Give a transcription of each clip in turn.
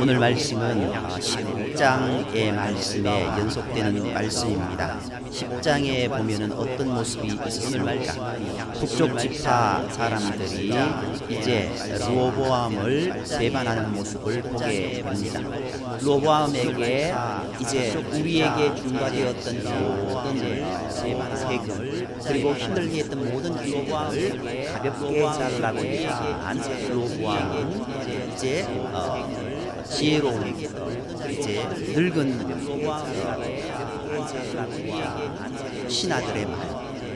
오늘 말씀은 10장의 말씀에 연속되는 말씀입니다. 10장에 보면은 어떤 모습이 있었습니까? 북쪽 지파 사람들이 이제 르호보암을 배반하는 모습을 보게 됩니다. 르호보암에게 이제 우리에게 중과되었던 모든 세금 그리고 힘들게 했던 모든 세금을 가볍게 잘라버리자 르호보암은 이제 지혜로운 이제 늙은 신하들의 말,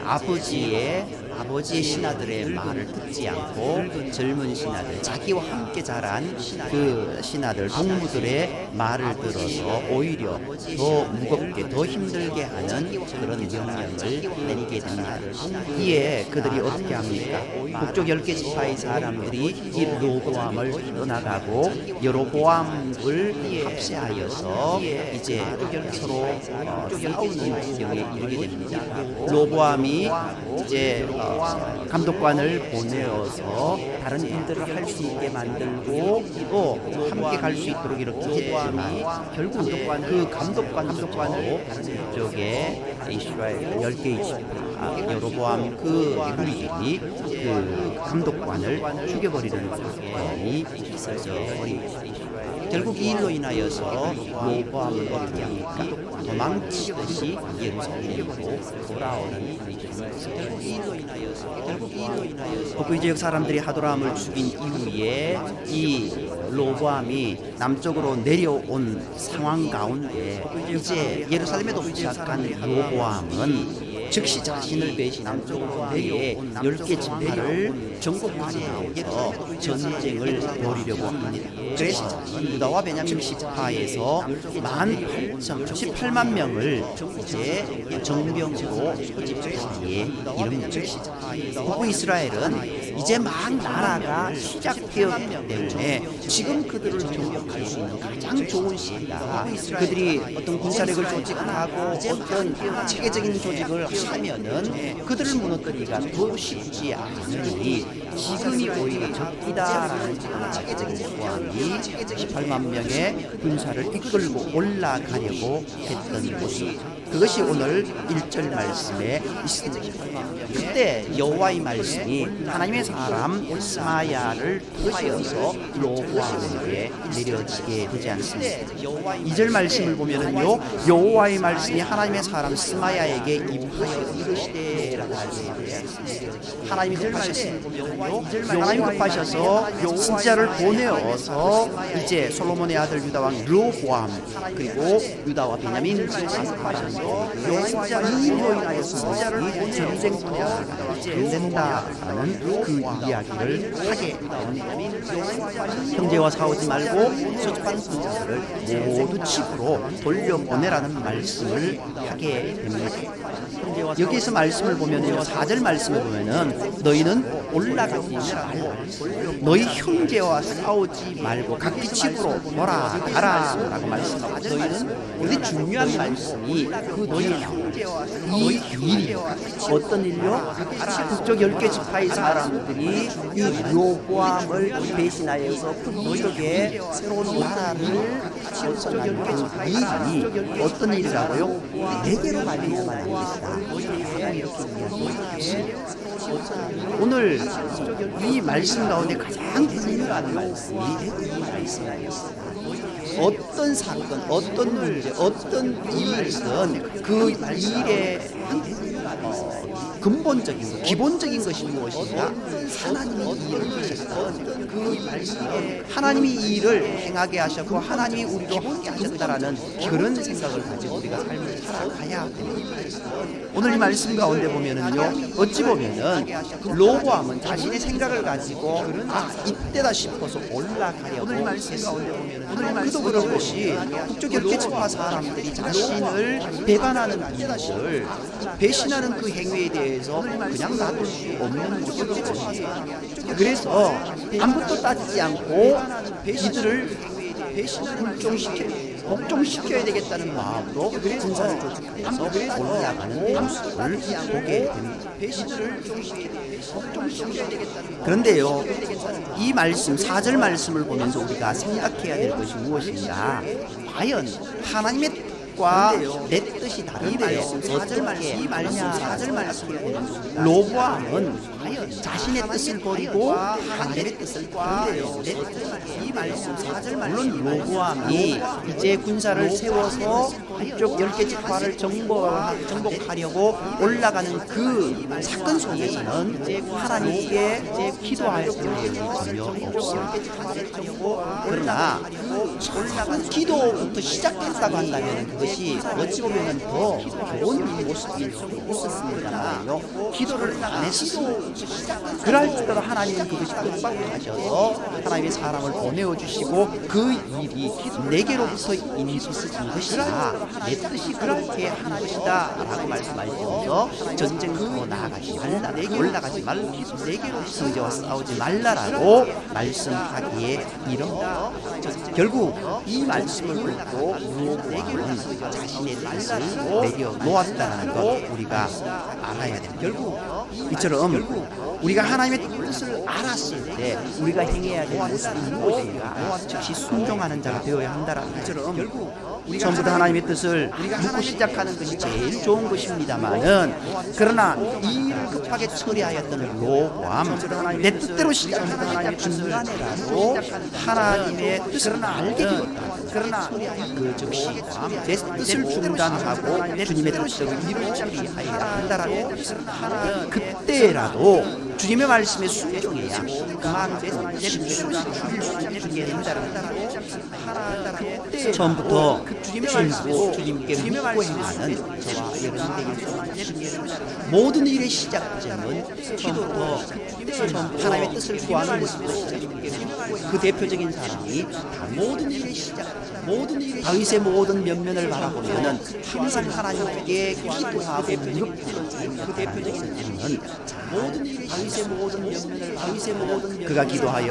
아버지의 신하들의 말을 듣지 않고 젊은 신하들, 자기와 함께 자란 그 신하들, 동무들의 말을 들어서 오히려 더 무겁게, 더 힘들게 하는 그런 명령을 내리게 됩니다. 이에 그들이 어떻게 합니까? 북쪽 10개 지파의 사람들이 이 르호보암을 떠나가고 여로보암을 합세하여서 이제 서로 싸우는 지경에 이르게 됩니다. 르호보암이 이제 감독관을 보내어서 다른 일들을 할 수 있게 만들고 또 함께 갈 수 있도록 이렇게 했지만 결국 그 감독관을 쪽에 이스라엘 10개의 지파 여로보암 그 무리들이 그 감독관을 죽여버리는 사건이 있어져 결국 이 일로 인하여서 르호보암을 어떻게 합니까? 도망치듯이 예루살렘으로 돌아오는 북부 지역 사람들이 하도람을 죽인 이후에 이 르호보암이 남쪽으로 내려온 상황 가운데 이제 예루살렘에 도착한 르호보암은 즉시 자신을 배신함으로 내려에 10개 지파를 정복하기 위해서 전쟁을 벌이려고 합니다. 그래서 유다와 베냐민 지파에서 18만 명을 이제 정병으로 소집하기에 이릅니다. 북부 이스라엘은 이제 막 나라가 시작되었기 때문에 지금 그들을 정복할 수 있는 가장 좋은 시기다. 그들이 어떤 군사력을 조직하고 어떤 체계적인 조직을 하면은 그들을 무너뜨리기가 더 쉽지 않으니 지금이 오히려 적기다라는 체계적인 조항이 18만 명의 군사를 이끌고 올라가려고 했던 모습, 그것이 오늘 1절 말씀에 있습니다. 그때 여호와의 말씀이 하나님의 사람 스마야를 드시어서 르호보암에게 내려지게 되지 않습니다. 2절 말씀을 보면은요, 여호와의 말씀이 하나님의 사람 스마야에게 임하여 이르시되라고 말씀합니다. 하나님이 급하셨습니다. 하나님 급하셔서 선지자를 보내어서 이제 솔로몬의 아들 유다왕 르호보암 그리고 유다와 베냐민 지파에서 급하셔서 여호와로 인하여서 전쟁터가 된다라는 그 이야기를 하게 됩니다. 형제와 싸우지 말고 소집한 선지자들을 모두 집으로 돌려보내라는 말씀을 하게 됩니다. 여기서 말씀을 보면요, 4절 말씀을 보면은 너희는 올라가지 말고 너희 형제와 싸우지 말고 각기 집으로 돌아가라 라고 말씀하고, 너희는 우리 중요한 말씀이 그 너희 형제와 이 일이 어떤 일요? 북쪽 10개 지파의 사람들이 이 르호보암을 배신하여서 북쪽에 새로운 나라를 지어나가는 이 일이 어떤 일이라고요? 내게로 말미암아 나겠다. 오늘 이 말씀 가운데 가장 중요한 말씀이 말씀이었습니다. 어떤 사건, 어떤 문제, 어떤 일이든 그 일의 근본적인 것, 기본적인 것이 무엇인가? 하나님이 이 일을 하셨던 그 말씀에 하나님이 이 일을 행하게 하셨고 하나님이 우리로 함께 하셨다라는 그런 생각을 가지고 우리가 삶을 살아가야 됩니다. 오늘 이 말씀 가운데 보면은요, 어찌 보면은 르호보암은 자신의 생각을 가지고 이때다 싶어서 올라가려고 했습니다. 그도 그런 것이 북쪽 10개 지파 사람들이 자신을 배반하는 일을 배신하는 그 행위에 대해서 그냥 놔둘 수 없는 것입니다. 그래서 아무것도 따지지 않고 이들을 불종시키는 복종시켜야 되겠다는 마음으로 군사를 조직해서 올라가는 모습을 보게 됩니다. 그런데요, 이 말씀 4절 말씀을 보면서 우리가 생각해야 될 것이 무엇인가? 과연 하나님의 뜻과 내 뜻이 다른데 어떻게 하느냐? 로보암은 자신의 뜻을 버리고 하나님의 뜻을 물론 로보암이 이제 군사를 세워서 이쪽 10개 지파를 정복하려고 올라가는 그 사건 속에서는 하나님께 기도할 필요는 전혀 없습니다. 그러나 기도부터 시작했다고 한다면 그것이 어찌 보면 더 좋은 모습일 수도 있었습니다만요, 기도를 안 했습니다. 그럴지라도 하나님은 그것이 뜻밖하셔서 하나님의 사람을 보내어 주시고 그 일이 내게로부터 인수스진 것이다, 내 뜻이 그렇게 한 것이다 라고 말씀하시면서 전쟁으로 나아가지 말라, 올라가지 말라, 성자와 싸우지 말라라고 말씀하기에 이릅니다. 결국 이 말씀을 듣고 로보암은 자신의 뜻을 내려놓았다는 것 우리가 알아야 됩니다. 결국 이처럼 우리가 하나님의 뜻을 알았을 때 우리가 행해야 될 모습이 무엇인가? 즉시 순종하는 자가 되어야 한다라는 것처럼 전부 다 하나님의 뜻을 묻고 시작하는 것이 제일 좋은 것입니다만은, 그러나 이 일을 급하게 처리하였던 로보암, 내 뜻대로 시작하는 중간에라도 하나님의 뜻을 알게 되었다. 그러나 그 즉시 내 뜻을 중단하고 주님의 뜻대로 일을 처리하여야 한다라고 그때라도 주님의 말씀에 순종해야 그만큼 실수를 줄일 수 있게 된다라고 처음부터 주님께 묻고 행하는 저와 여러분 되겠습니다. 모든 일의 시작점은 처음부터 하나님의 뜻을 구하는 것입니다. 그 대표적인 사람이 모든 일의 시작, 다윗의 모든 면면을 바라보면은 항상 하나님께 기도하고 무릎 꿇는 그 대표적인 사람은 모든 일의 다윗의 모든 그가 기도하여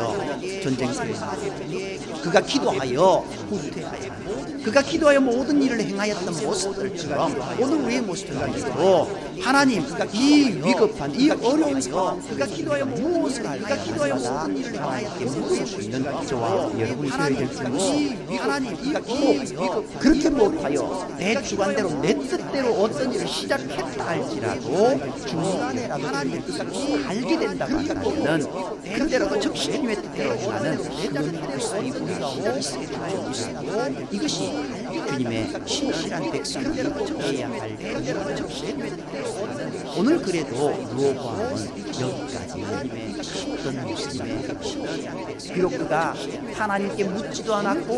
전쟁 승리, 그가 기도하여 후퇴하여, 그가 기도하여 모든 일을 행하였던 모습들처럼 오늘 우리의 모습을 가지고 하나님, 이 위급한 이 어려운 상황, 그가 기도하여 무엇을 할까? 기도하여 모든 일을 하나님께 묻을 수 있는 저와 여러분이 되어야 될 줄로, 하나님, 그렇게 못하여 내 주관대로 내 뜻대로 어떤 일을 시작했다 할지라도 중간에라도 하나님의 뜻을 알게 된다고 한다면 그때라도 즉시 주님의 뜻대로 행하는 그런 모습이 우리가 있게 되고, 이것이 주님의 신실한 백성이 해야 할 오늘 그래도 로보암은 여기까지 어떤 모습입니다. 비록 그가 하나님께 묻지도 않았고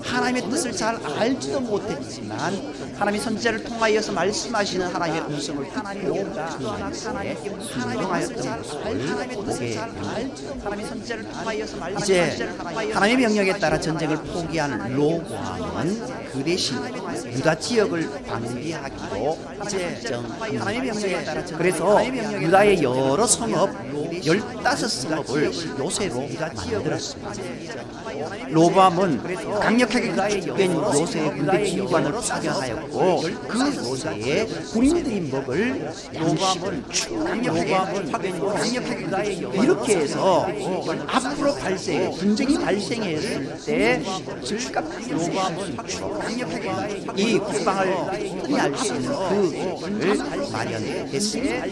하나님의 뜻을 잘 알지도 못했지만 하나님의 선지자를 통하여서 말씀하시는 하나님의 음성을 듣고 그 말씀에 순종하였던 모습을 보게 됩니다. 이제 하나님의 명령에 따라 전쟁을 포기한 로보암은 그 대신 유다 지역을 방비하기로 결정합니다. 그래서 유다의 여러 성읍 15성읍을 요새로 만들었습니다. 로보암은 강력하게 구축된 요새의 군대 지휘관을 파견하였고 그 요새에 군인들이 먹을 양식을 충분하게 파견하였습니다. 이렇게 해서 앞으로 분쟁이 발생했을 때 즉각 로보암은 이 국방을 통할 수 있는 그를 마련했습니다.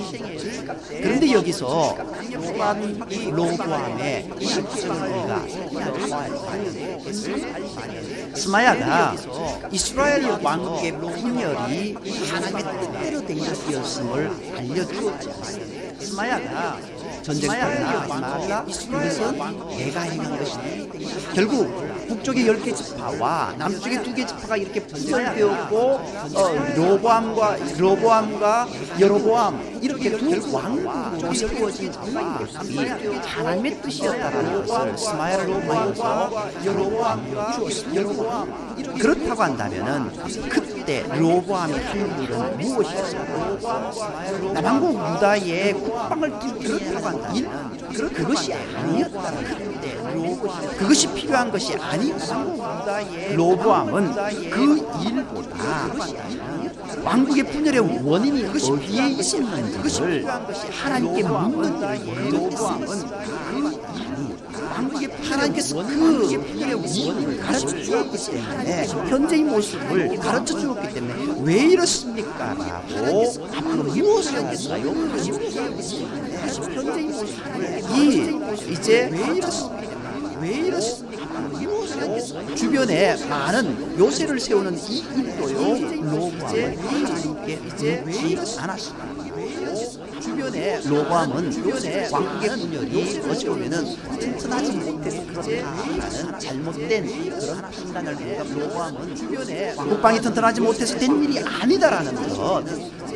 그런데 여기서 로보암의 실정을 우리가 스마야가 이스라엘 왕국의 분열이 하나님의 뜻대로 된 것이었음을 알려주었죠. 스마야가 전쟁터나 스마야가 이것은 내가 행한 것이다. 결국 북쪽의 10개 지파와 남쪽의 2개 지파가 이렇게 분열되었고 로보암과 여로보암 이렇게 두 왕국으로 세워진 것이 하나님의 뜻이었다라는 것을 스마엘 로보암과 여로보암 그렇다고 한다면은 그때 로보암의 할 일은 무엇이었을까요? 남한국 유다의 국방을 그렇다고 한다면 그것이 아니었다는 그때 로보암 그것이 필요한 것이 아니고 로보암은 그 일보다 왕국의 분열의 원인이 어디에 있었는지를 하나님께 묻는 일이에요. 로보암은 그 하나님께서 그 원인을 가르쳐 주었기 때문에 현재의 모습을 가르쳐 주었기 때문에 왜 이렇습니까? 라고 앞으로 무엇을 했을까요? 현재의 모습을 이제 왜 이렇습니까? 주변에 많은 요새를 세우는 이 일도요 로보암은 하나님께 이제 믿지 않았습니다. 주변에 로보암은 왕국의 분열이 어찌 보면은 튼튼하지 못해서 그렇다는 잘못된 그런 판단을 해서 로보암은 주변에 국방이 튼튼하지 못해서 된 일이 아니다라는 것,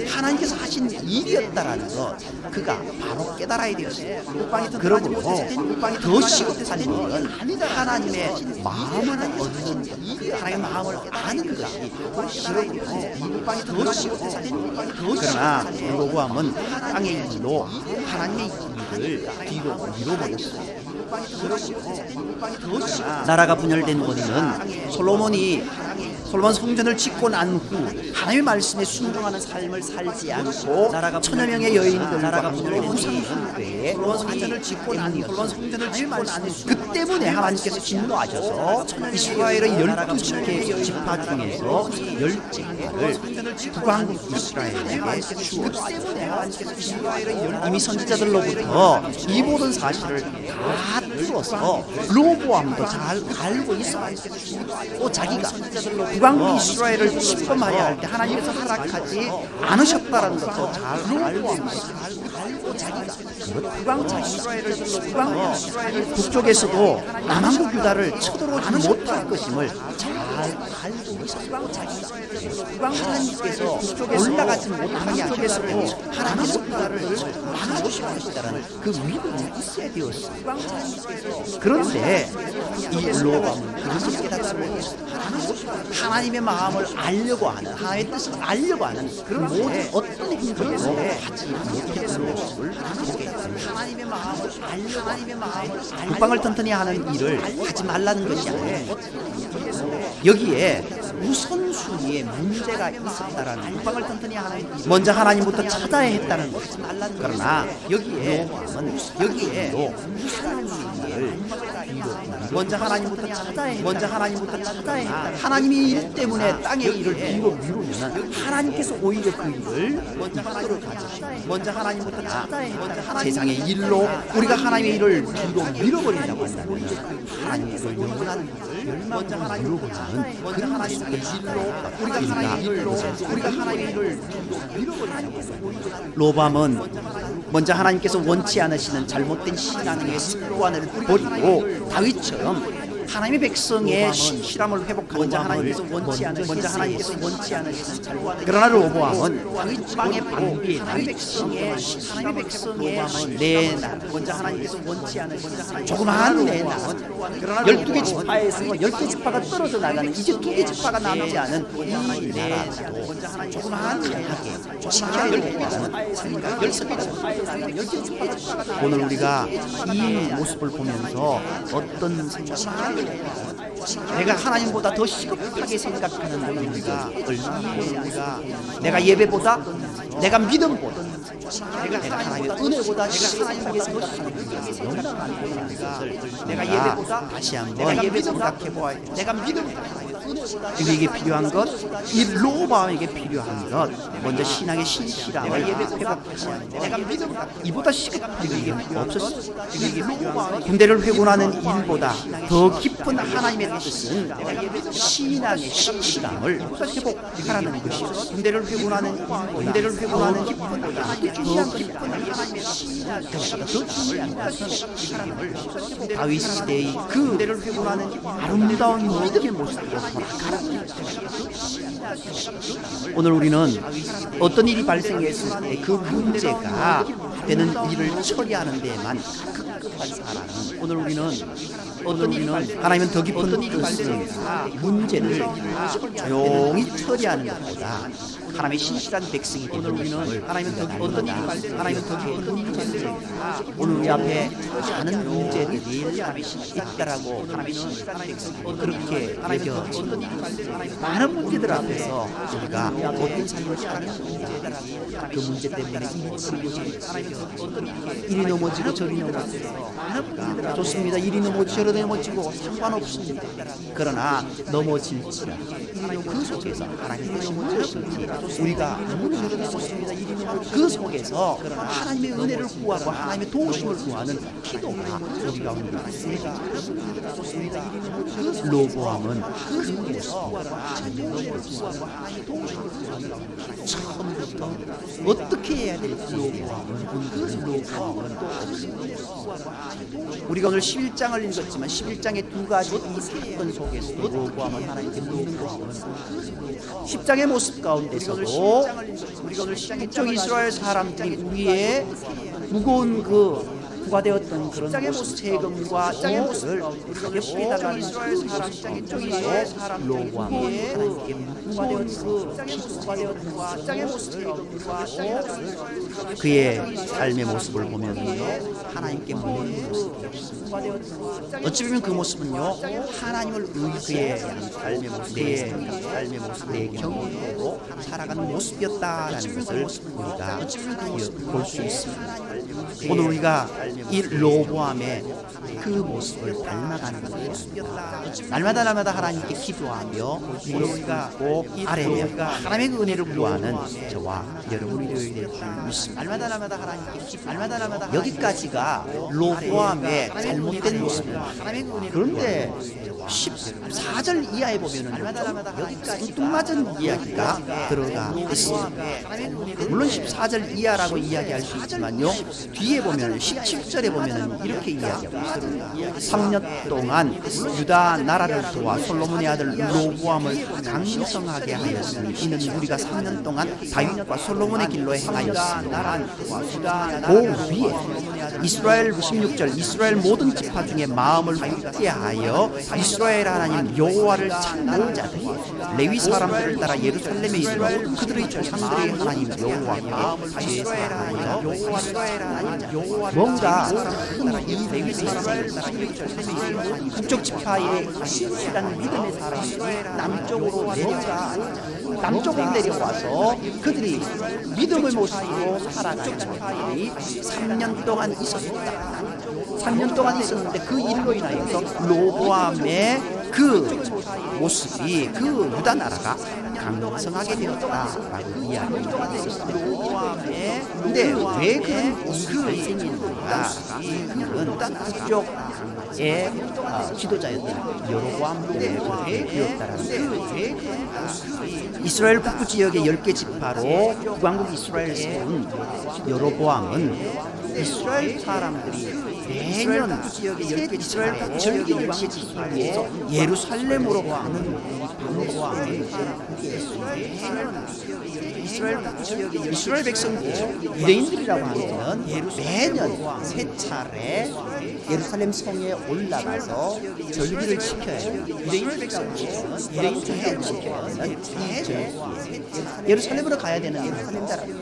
하나님께서 하신 일이었다라는 것, 그가 바로 깨달아야 되었어요. 그러므로 더 시급한 것은 하나님의 마음을 얻는 하나님의 마음을 아는 것이 더 시급해서 된 일이에요. 그러나 로보암은 땅의 일로 하나님의 일을 뒤로 밀어버렸어요. 나라가 분열된 원인은 솔로몬 성전을 짓고 난 후 하나님의 말씀에 순종하는 삶을 살지 않고 천여 명의 여인들과 우상숭배에 솔로몬 성전을 짓고 난 그 때문에 하나님께서 진노하셔서 이스라엘의 12지파 지파 중에서 10지파를 북왕국 이스라엘에게 주었어요. 이미 선지자들로부터 이 모든 사실을 다 들어서 로보암도 잘 알고 있었고 자기가 북왕국 이스라엘을 집권하여야 할 때 하나님께서 허락하지 않으셨다라는 것도 잘 알고 있었고 자기가 북왕국 북쪽에서도 남한국 유다를 쳐들어오지 못할 것임을 잘 알고 있었고 자기가 하나님께서 올라가지 못하게 하셨다고 하나님께서 유다를 막아주실 것이다라는 그 믿음이 있어야 되었어요. 그런데 이 로보암은 그것을 깨닫지 못했어요. 하나님의 마음을 알려고 하는 하나님의 뜻을 알려고 하는 그런 모든 어떤 행동도 하지 못했다는 것을 보게 됩니다. 하나님의 마음을 국방을 튼튼히 하는 일을 하지 말라는 것이 아니에요. 여기에 우선순위에 문제가 있었다라는 국방을 튼튼히 하는 일 먼저 하나님부터 찾아야 했다는 것. 그러나 여기에 우선순위를 먼저 하나님부터 찾아야 했다. 하나님이 일 때문에 땅의 일을 뒤로 미루면 하나님께서 오히려 그 일을 이끌어 가지시고 먼저 하나님부터 찾아야 했다. 세상의 일로 우리가 하나님의 일을 뒤로 밀어버린다고 한다면 하나님께서 영원한 일을 먼저 하나님부터 그런 하나님의 일로 우리가 하나님의 일을 뒤로 밀어버린다고 로밤은 먼저 하나님께서 원치 않으시는 잘못된 신앙의 습관을 버리고 다윗처럼 하나님의 백성의 신실함을 회복하고자 하나님께서 원치 않으시는 그러나 로보암은 다윗방의 방비에 하나님의 백성의 내나 먼저 하나님께서 원치 않으시는 조그마한 내나 12개 지파에서 10개 지파가 떨어져 나가는 이제 2개 지파가 남지 않은 이 나라도 조그마한 내하게 지켜야 되는 10개 지파가 오늘 우리가 이 모습을 보면서 어떤 생각이 내가 하나님보다 더 시급하게 생각하는 우리가 얼마나 내가 예배보다 내가 믿음보다 내가 하나님의 은혜보다 시급하게 생각하는 것을 내가 예배보다 다시 한번 생각해보아야 돼. 내가 믿음보다 우리에게 필요한 것, 이 로보암에게 필요한 것, 먼저 신앙의 신실함을 회복하지 않고 내가 믿음 이보다 시급한 게 없었어. 군대를 회군하는 일보다 더 깊은 하나님의 뜻은 신앙의 신실함을 회복하라는 것이죠. 군대를 회군하는 깊은 더 깊은 하나님의 신앙의 다윗 시대의 그 군대를 회군하는 아름다운 믿음의 모습으로 오늘 우리는 어떤 일이 발생했을 때 그 문제가 되는 일을 처리하는 데에만 급급한 사람은 오늘 우리는 하나님은 더 깊은 뜻을 문제를 조용히 처리하는 것보다 하나님의 신실한 백성이 되는 것을 하나님은 더 깊은 문제를 오늘 우리 앞에 많은 문제들이 있다라고 하나님의 신실한 백성이 그렇게 여겨지는 많은 문제들 앞에서 우리가 어떤 삶을 살아가는 그 문제 때문에 이리 넘어지고 저리 넘어지고 좋습니다. 이리 넘어지고 저리 넘어지고 상관없습니다. 그러나 넘어질지라 그 속에서 하나님의 무엇인지 우리가 그 속에서 하나님의 은혜를 구하고 하나님의 도우심을 구하는 기도가 우리 가운데 있습니다. 로보암은 그 속에서 처음부터 어떻게 해야 될지 우리가 오늘 11장을 읽었지만 11장의 두 가지 이 사건 속에서 로보암은 하나님께 묻는 것은 10장의 모습 가운데서도 우리가 오늘 북쪽 이스라엘 사람들이 우리의 무거운 그 부과되었던 그런 모습 세금과 모습을 가볍게 달라는 이스라엘 사람들이 로보암의 하나님께 무거운 그의 삶의 모습을 보면요 하나님께 묻는 모습이었습니다. 어찌 보면 그 모습은요 하나님을 그의 삶의 모습 내 경험으로 살아가는 모습이었다라는 것을 우리가 볼 수 있습니다. 오늘 우리가 이 로보암의 그 모습을 닮아가는 것이 아니라 날마다 하나님께 기도하며 우리가 꼭 아래에 하나님의 그 은혜를 구하는 저와 여러분이 되어야 될 줄 믿습니다. 날마다 하나님께 여기까지가 로보암의 잘못된 모습입니다. 그런데 14절 이하에 보면은 여기까지 뚱맞은 이야기가 들어가 있습니다. 물론 14절 이하라고 이야기할 수 있지만요 뒤에 보면 17절에 보면 이렇게 이야기하고 있습니다. 3년 동안 유다 나라를 도와 솔로몬의 아들 로보암을 강성하게 하였으니 이는 우리가 3년 동안 다윗과 솔로몬의 길로 행하였습니다. 그 위에 이스라엘 16절 이스라엘 모든 지파 중에 마음을 굳게 하여 이스라엘 하나님 여호와를 찾는 자들이 레위 사람들을 따라 예루살렘에 이르러 그들의 조상들의 하나님 여호와 제사하여 뭔가 이 레위 사람들을 따라 북쪽 지파의 신실한 믿음의 사람들이 남쪽으로 내려와서 그들이 믿음을 모시고 살아가는 일이 3년 동안 있었습니다. 3년 동안 있었는데 그 일로 인하여서 로보암의 그 모습이 그 유다 나라가 강성하게 되었다라고 이야기가 있었습니다. 근데 왜 그런 일이 생기는가? 그는 북쪽의 지도자였던 여로보암 때문에 그렇게 되었다라는 이스라엘 북부 지역의 10개 지파로 북왕국 이스라엘 세운 여로보암은 이스라엘 사람들이 매년 이스라엘 절기를 지키기 위해서 예루살렘으로 가는 이스라엘 백성들 유대인들이라고 하면 매년 세 차례 예루살렘 성에 올라가서 절기를 지켜야 해요. 유대인들을 지켜야 되는 이 절기 예루살렘으로 가야 되는 예루살렘자라고.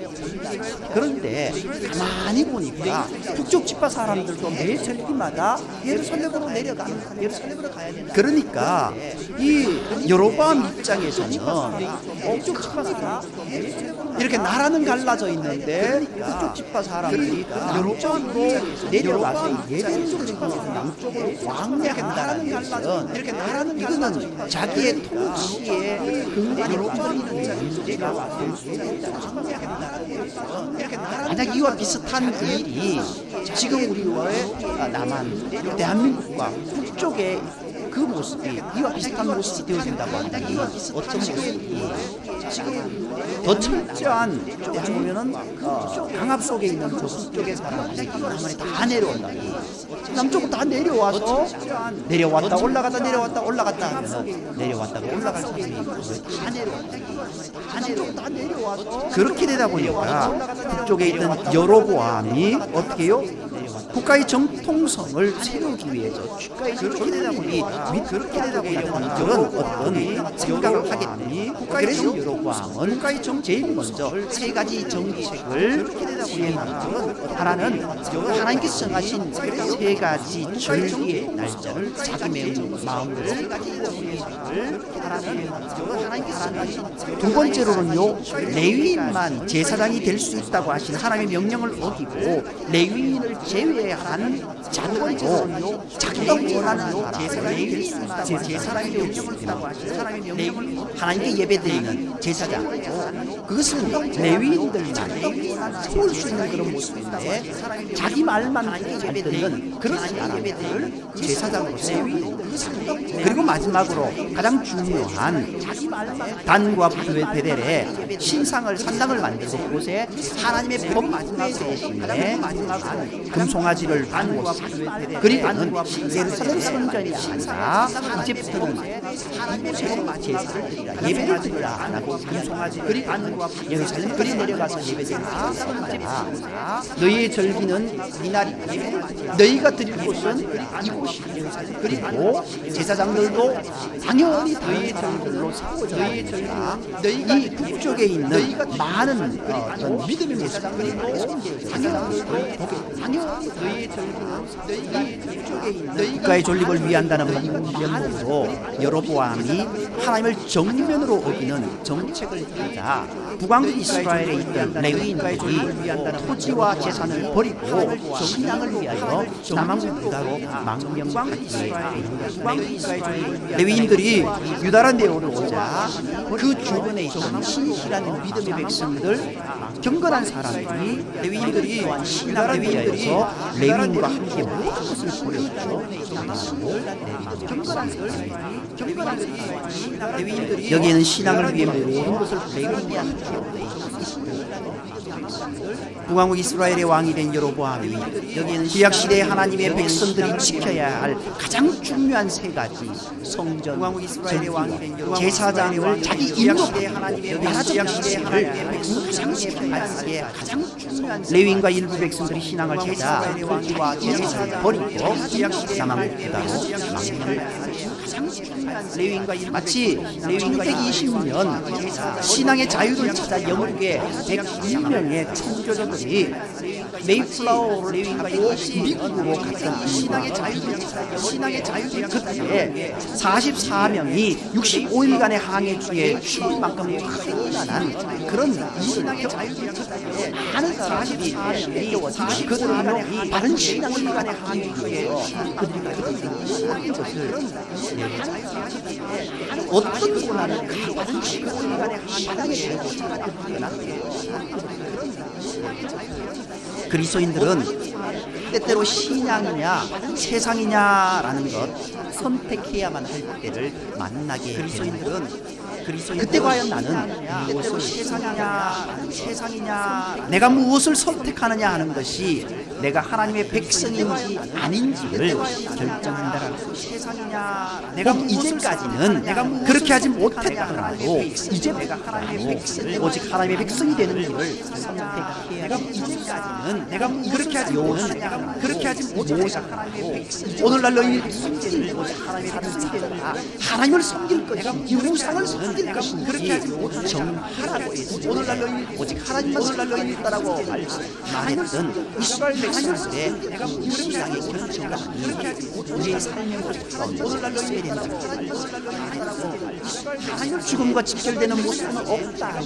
그런데 가만히 보니까 북쪽 지파 사람들도 매 절기마다 예루살렘으로 가야 된다. 그러니까 이 여로보암 입장에서는 북쪽 지파 사람 이렇게 나라는 갈라져 있는데 북쪽 지파 사람들이 여로보암으로 내려와서 예루살렘 양쪽으로 왕래한다는 것은 이거는 자기의 통치의 근거로부터 문제가 될 수 있다. 만약 이와 비슷한 일이 지금 우리의 남한 대한민국과 북쪽에 그 모습이 이와 비슷한 모습이 되어진다고 한다니 어떤 모습이 더 철저한 어떻게 보면은 강압 속에 있는 저 북쪽의 사람들이 한번에 다 내려온다니 남쪽으로 다 내려와서 내려왔다 올라갔다 하면은 내려왔다가 올라갈 사람이 다 내려온다니 다 내려와서 그렇게 되다 보니까 북쪽에 있던 여로보암이 어떻게 해요? 국가의 정통성을 세우기 위해서 그렇게 되다 보니 그렇게 되다 보니까 그런 어떤 생각을 하게 되니 그래서 여로보암은 국가의 제일 먼저 세 가지 정책을 시행하고 하나는 하나님께서 정하신 세 가지 절기의 날짜를 자기 마음으로 두 번째로는요 레위인만 제사장이 될 수 있다고 하신 하나님의 명령을 어기고 레위인을 제외하는 자들도 자기가 원하는 제사장이 될 수 있다 제사장의 명령을 있다고 하신 하나님의 명령을 하나님께 예배드리는 제사장 그것은 레위인들만 세울 수 있는 그런 모습인데 자기 말만 잘 듣는 그런 예배들을 제사장으로 세우고 그리고 마지막으로 가장 중요한 단과 베델에 신상을 산당을 만들고 그곳에 하나님의 법 대신에 금송아지를 두고 그리고는 예루살렘 성전이 아니라 이제부터는 하나님의 제사를 드리라 예배를 드리라 안 하고 금송아지 예루살렘 그리 내려가서 예배드리라 너희의 절기는 이날이 너희가 드릴 곳은 이곳이 그리고 제사장들도 당연히 너희의 절기로 세워져야 합니다. 이 북쪽에 있는 많은 어떤 믿음의 모습들이 국가의 존립을 위한다는 면목으로 여로보암이 하나님을 정면으로 어기는 정책을 펴자 북왕국 이스라엘에 있던 레위인들이 토지와 재산을 버리고 신앙을 위하여 남왕국 유다로 망명하기에 레위인들이 유다란 데로 오자 그 주변에 있던 신실한 믿음의 백성들 경건한 사람들이 레위인들이 신앙을 위하여서 레위인과 함께 모든 것을 버렸고 여기에는 신앙을 위해 모든 것을 레위인과 함께 북왕국 이스라엘의 왕이 된 여로보암이 여기에는 구약시대에 하나님의 백성들이 지켜야 할 가장 중요한 세 가지 성전, 제사장을 자기 인도하고 나라적 시대에 가장 지켜야 할 가장 중요한 레위인과 일부 백성들이 신앙을 찾아 토지와 제사장을 버리고 남왕국 유다로 망명을 마치 1920년 신앙의 자유를 찾아 영국의 101명의 청교도들이 메이플라워를 타고 미국으로 갔던 신앙의 자유를 그때 44명이 65일간의 항해 중에 죽을 만큼 큰일난 그런 신앙의 자유를 많은 사람들이 쫓겨왔지만 그들은 바른 신앙을 간의 항해 중에 그들이 가진 것을 어떤 고난을 바른 신앙을 간의 항해 중에 그리스도인들은 때때로 신앙이냐 세상이냐라는 것 선택해야만 할 때를 만나게 그리스도인들은 그때 과연 나는 무엇을 세상이냐 내가 무엇을 선택하느냐 하는 것이 내가 하나님의 백성인지 아닌지를 결정한다라고 내가 이제까지는 그렇게 하지 못했더라도 이제 내가 하나님의 백성이 오직 하나님의 백성이 되는 길을 선택해야 이제까지는 내가 그렇게 하지 못했더라도 오늘날 너희 숨기는 오직 하나님의 백성이 되는 하나님을 섬길 것이 우상을 섬길 것인지 그렇게 하지 못하느냐 정하라고 했으니 오늘날 너희 오직 하나님만 오늘날 너희 있다라고 말했던 이스라엘 백성들의 신앙의 결정과 우리의 삶의 모습 가운데 오늘날 너희 된다고 죽음과 직결되는 모습은 없다.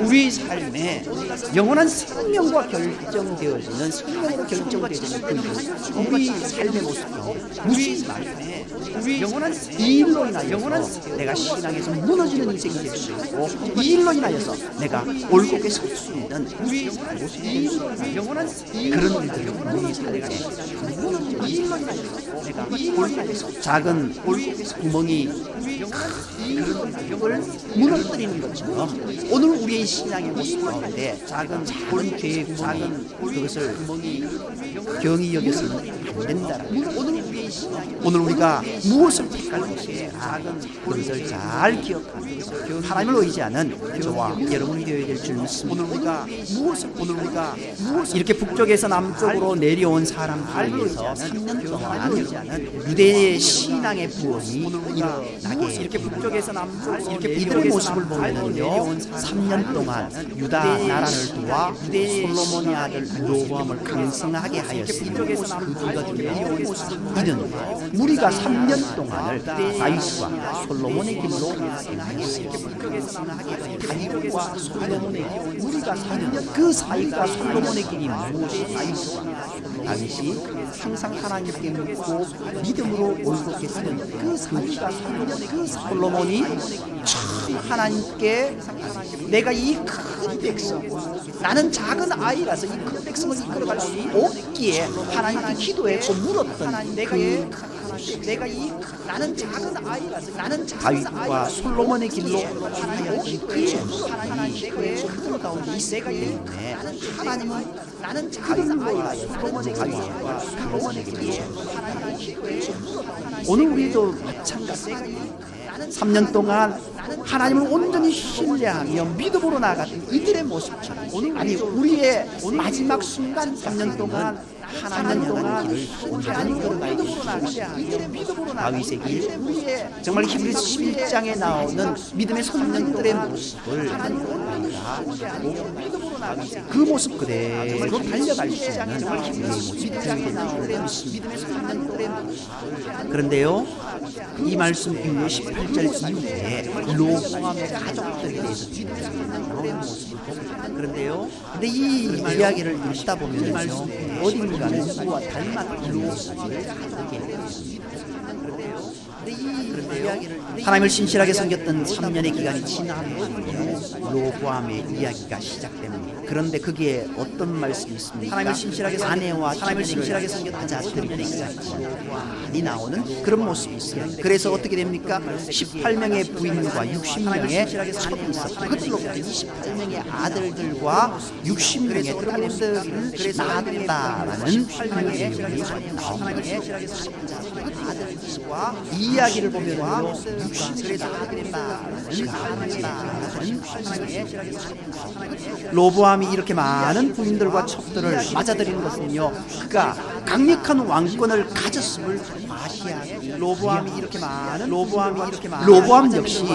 우리 삶에 영원한 생명과 결정되어지는 생명으로 결정되어지는 우리 삶의 모습도 우리 삶에 우리 영원한 이 일로 인하여서 내가 신앙에서 무너지는 인생이 될 수 있고 이 일로 인하여서 내가 올곧게 설 수 있는 우리 모습이 영원한 그런 일들이 분명히 사례가 작은 구멍이 그런 무너뜨리는 것처럼 오늘 우리의 신앙의 모습 가운데 작은 죄의 구멍이 그것을 경히 여겨서는 안 된다라는 오늘 우리가 무엇을 택할 것인지 그것을 잘 기억하고 하나님을 의지하는 저와 여러분이 되어야 될 줄 믿습니다. 오늘 우리가 이렇게 북쪽에서 남쪽으로 내려온 사람들에 의해서 3년 동안 유대의 신앙의 부흥이 일어나게 이렇게 북쪽에서 남쪽으로 이렇게 이들의 모습을 보면요 3년 동안 유다 나라를 도와 솔로몬의 아들 로보암을 강성하게 하였습니다. 그들과 중에 이는 무리가 3년 동안을 다윗과 솔로몬의 길로 다윗과 솔로몬의 우리가 3년 그 사이가 솔로몬의 길이 무엇이냐? 다윗이 항상 하나님께 묻고 믿음으로 올곧했으면 그 사이가 그 솔로몬이 참 하나님께 내가 이 큰 백성 나는 작은 아이라서 이 큰 백성을 이끌어갈 수 없기에 하나님께 기도했고 물었던 내가 나는 작은 아이라서 다윗과 솔로몬의 길로 하나님께 하나님은 나는 작은 아이라서 솔로몬의 길로 오늘 우리도 마찬가지입니다. 3년 동안 하나님을 온전히 신뢰하며 믿음으로 나아갔던 이들의 모습처럼 아니 우리의 마지막 순간 3년 동안 하나님을 믿음으로 나아가는 다윗의 길 정말 히브리서 11장에 나오는 믿음의 손님들의 모습을 그 모습 그대로 달려갈 수 있는 우리의 모습이 되는 줄 믿습니다. 그런데요 이 말씀 이후에 18절 이후에 로보암의 가족들에 대해서 나오는 모습을 봅니다. 근데 이 이야기를 읽다 보면요 어딘가는 누구와 닮았던 로보암의 가족에게 하나님을 신실하게 섬겼던 3년의 기간이 지나면 로보암의 이야기가 시작됩니다. 그런데 그게 어떤 말씀이 있습니까? 하나님을 신실하게 섬겼던 아자들이 많이 나오는 그런 모습이 있어요. 그래서 어떻게 됩니까? 18명의 부인과 60명의 첩이 있었고 그들로 28명의 아들들과 60명의 딸들을 낳았다라는 내용이 나옵니다. 이 이야기를 보면요 60명의 로보암이 이렇게 많은 부인들과 첩들을 맞아들이는 것은요 그가 강력한 왕권을 가졌음을 과시하기 로보암 역시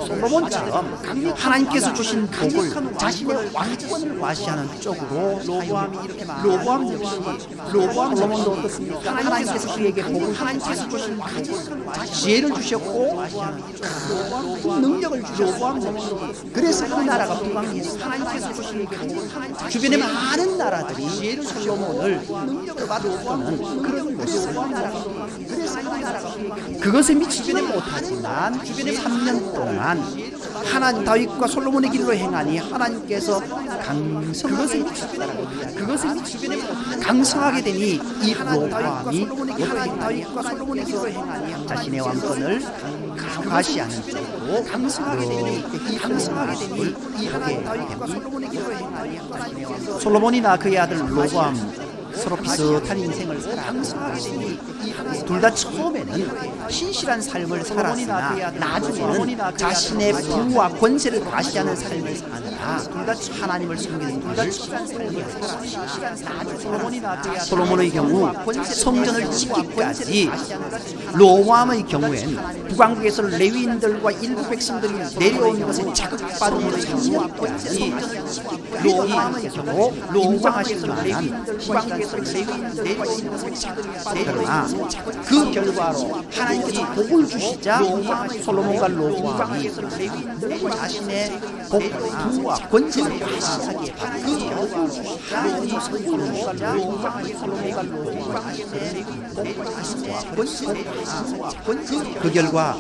솔로몬처럼 하나님께서 주신 복을 자신의 왕권을 과시하는 쪽으로 로보암 역시 솔로몬도 어떻습니까? 하나님께서 그에게 복을 하나님께서 주신 지혜를 주셨고 그 능력을 주셨고 그래서 그 나라가 부강했어. 하나님께서 주신 주변의 많은 나라들이 솔로몬을 받아오는 그런 모습. 그것에 미치지는 못하지만 3년 동안 하나님 다윗과 솔로몬의 길로 행하니 하나님께서 강성하게 되니 이 로보암이 다윗과 솔로몬의 길로 행하니 자신의 왕권을 과시하는 쪽으로 강성하게 되니 이 다윗과 솔로몬의 길로 행하니 솔로몬이나 그의 아들 로보암 서로 비슷한 인생을 살았고 둘 다 처음에는 신실한 삶을 살았으나 나중에는 자신의 부와 권세를 과시하는 삶을 사느라 둘 다 하나님을 섬기는 분들 솔로몬의 경우 성전을 짓기까지 로보암의 경우엔 북왕국에서 레위인들과 일부 백성들이 내려온 것에 자극받은 성전까지 로보암의 경우 인정하실 만한 북왕국에서 그러나 그 결과로 하나님께서 복을 주시자 솔로몬과 로보암이 자신의 부와 권세를 과시하게 그 결과로 하나님께서 그 결과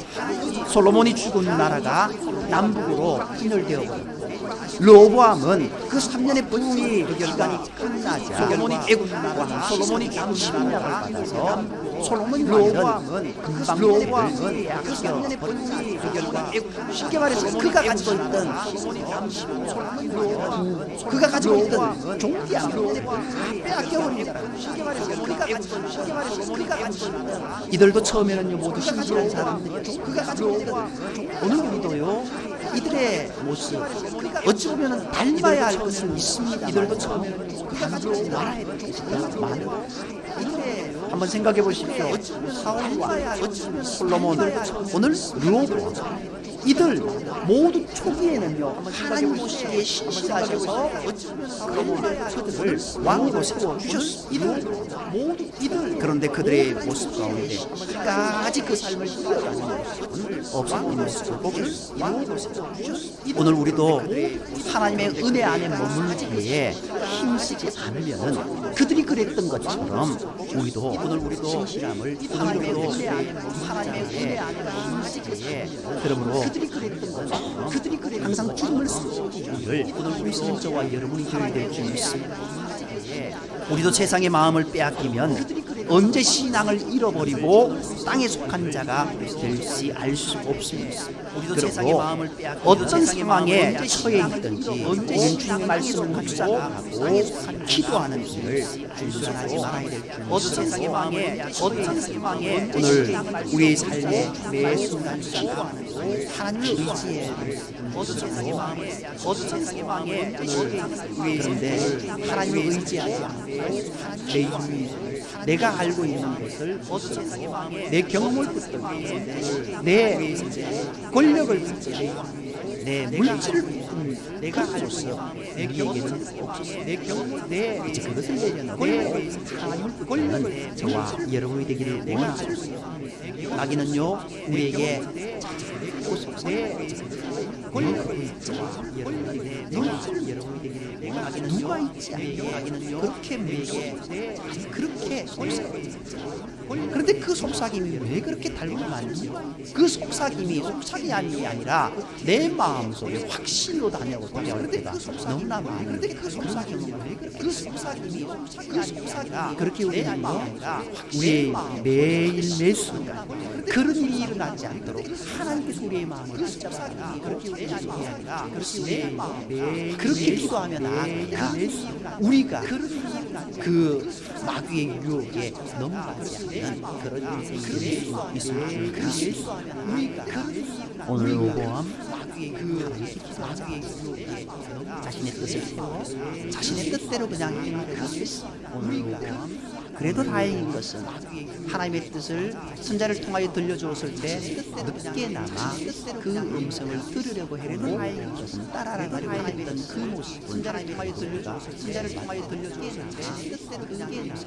솔로몬이 죽은 나라가 남북으로 분열되어 버렸고 로보암은 그 3년의 부흥이 기간이 끝나자 솔로몬이 애굽 왕 솔로몬이 침략을 받아서 솔로몬 로보암은 금방 로보암은 그 3년의 부흥이 기간과 쉽게 말해서 그가 가지고 있던 종기함을 빼앗겨버립니다. 쉽게 말해서 그가 가지고 있던 이들도 처음에는요 모두 신실한 사람들이었죠. 그가 가지고 있던 오늘 우리도요 이들의 모습 어찌 보면 닮아야 할 것은 있습니다. 이들도 처음에는 그가 가지고 있는 나라에 많은 한번 생각해 보십시오. 솔로몬 오늘 르호보암 이들 모두 초기에는요 하나님 보시기에 신실하셔서 그들을 왕으로 세워주셨습니다. 그런데 그들의 모습 가운데 끝까지 그 삶을 살아가는 모습은 없었던 모습을 오늘 우리도 하나님의 은혜 안에 머물기에 힘쓰지 않으면 그들이 그랬던 것처럼 우리도 신실함을 하나님의 은혜 안에 머물기에 그러므로 그들이 항상 주님을 쓰기를 오늘 저와 여러분이 되어야 될 줄 믿습니다. 우리도 세상의 마음을 빼앗기면 언제 신앙을 잃어버리고 땅에 속한 자가 될지 알 수 없습니다. 우리도 세상의 마음을 빼앗기면 어떤 상황에 처해 있든지 언제 주님의 말씀을 묵상하고 기도하는 길을 중단하지 말아야 될 줄 믿습니다. 어떤 상황에 오늘 우리의 삶의 매 순간 기도하는 하나님을 의지해 그런데 하나님을 의지하지 않고 내가 알고 있는 것을 내 경험을 붙들고 내 권력을 붙들고 내 물질을 붙든 내가 알고서 내게는 없어서 내 경험을 이제 그것을 내려놓고 하나님을 붙드는 저와 여러분이 되기를 원합니다. 마귀는요 우리에게 누가 있지 않냐 그렇게 그런데 그 속삭임이 왜 그렇게 닮아가는지 그 속삭임이 아니라 내 마음속에 확신으로 다녀오고 때가 너무나 많아요. 그런데 그 속삭임이 그렇게 우리의 매일 매 순간 그런 일이 일어나지 않도록 하나님께서 우리의 마음을 붙잡아 그렇게 그렇게 기도하면 우리가 그 마귀의 유혹에 넘어가지 않는 그런 인생이 될 수 있습니다. 오늘 로보암 자신의 뜻을 세워 자신의 뜻대로 그냥 오늘 로보암 그래도 다행인 것은 하나님의 뜻을 선자를 통하여 들려주었을 때 늦게나마 그 음성을 들으려고 해도 다행인 것은 따라가려고 했던 그 모습 선자를 통하여 들려주었을 때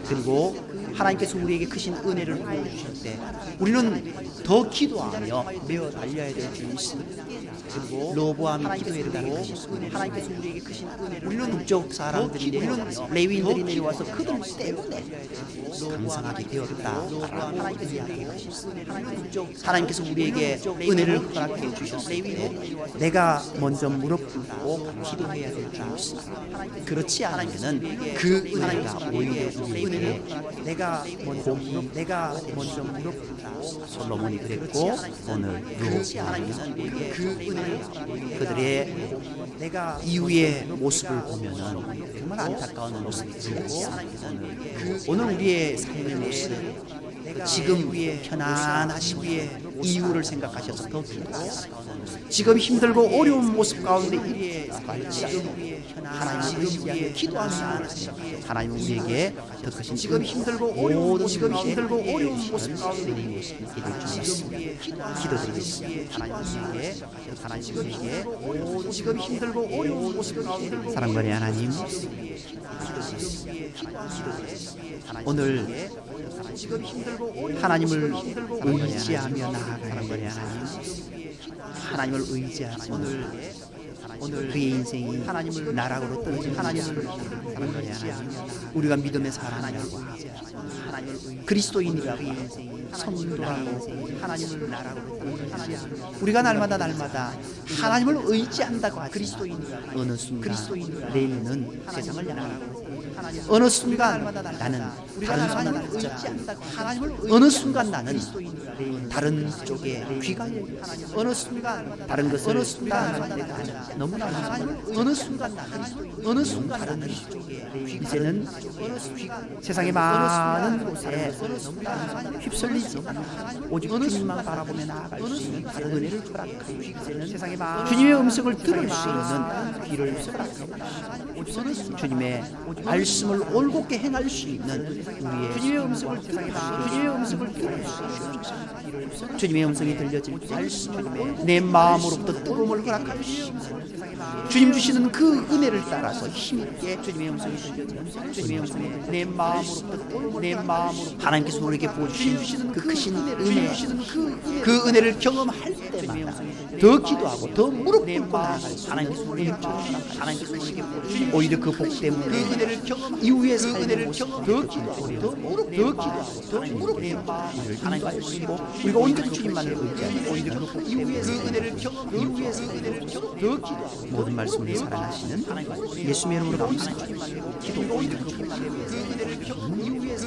그리고 하나님께서 우리에게 크신 은혜를 보여주실 때 우리는 더 기도하며 메어 달려야 될 줄 믿습니다. 그리고 로보암이 기도에 따르고 하나님께서 우리에게 크신 은혜를 우리는 북쪽 사람들이 내려와서 레위인들이 내려와서 그들 때문에 강성하게 되었다. 하나님께서 우리에게 은혜를 허락해 주셨고 내가 먼저 무릎 꿇고 기도해야 될 줄 믿습니다. 그렇지 않으면 그 은혜가 오히려 우리에게 내가 먼저 무릎 꿇고 솔로몬이 그랬고 오늘 로보암은 그 그들의 이후의 모습을 보면은 정말 안타까운 모습이고 오늘 우리의 삶의 모습 지금 편안하신 이유를 생각하셔서 더 기도하세요. 지금 힘들고 어려운 모습 가운데 하나님을 의지하며 기도하시면 하나님은 우리에게 더 크신 지금 힘들고 어려운 모습 가운데 이룰 줄 믿습니다. 기도드리겠습니다. 하나님에게 지금 힘들고 어려운 모습 가운데 사랑받는 하나님 오늘 하나님을 의지하며 나아가는 하나님을 의지하며 오늘 그의 인생이 나락으로 떨어진 하나님을 우리가 믿음의 사람이라고 그리스도인이라고 성도라고 하나님을 우리가 날마다 하나님을 의지한다고 하지. 어느 순간 내일은 세상을 향하고 어느 순간 나는 다른 사람을 의지한다고 어느 순간 나는 다른 쪽에 귀가 어느 순간 다른 것을 너무나 어느 순간 다른 쪽에 이제는 세상의 많은 곳에 휩쓸리지 오직 주님만 바라보며 나아갈 수 있는 다른 은혜를 허락하고 세상의 주님의 음성을 들을 수 있는 귀를 허락하고 주님의 말씀을 올곧게 행할 수 있는 우리의 주님의 음성을 들을 수 있는 주님의 음성이 들려질 때 내 마음으로부터 뜨거움을 허락하시고 주님 주시는 그 은혜를 따라서 힘있게 주님의 음성이 들려지는 주님의 음성이 내 마음으로 하나님께서 우리에게 보여주시는 그 크신 은혜 그 은혜를 경험할 때마다 더 기도하고 더 무릎 꿇고 나아갈 수 있는 하나님께서 우리에게 보여주시는 오히려 그 복 때문에 그 은혜를 경험 이후의 삶을 더 기도하고 더 무릎 꿇고 하나님을 쓰고 우리가 온전히 주님만을 의지하고 오히려 그 복 때문에 그 은혜를 경험 이후의 삶을 더 기도하고 모든 말씀을 사랑하시는 예수님의 이름으로 감사드립니다. 기도 오히려 그 복 때문에 그 은혜를 경험 이후의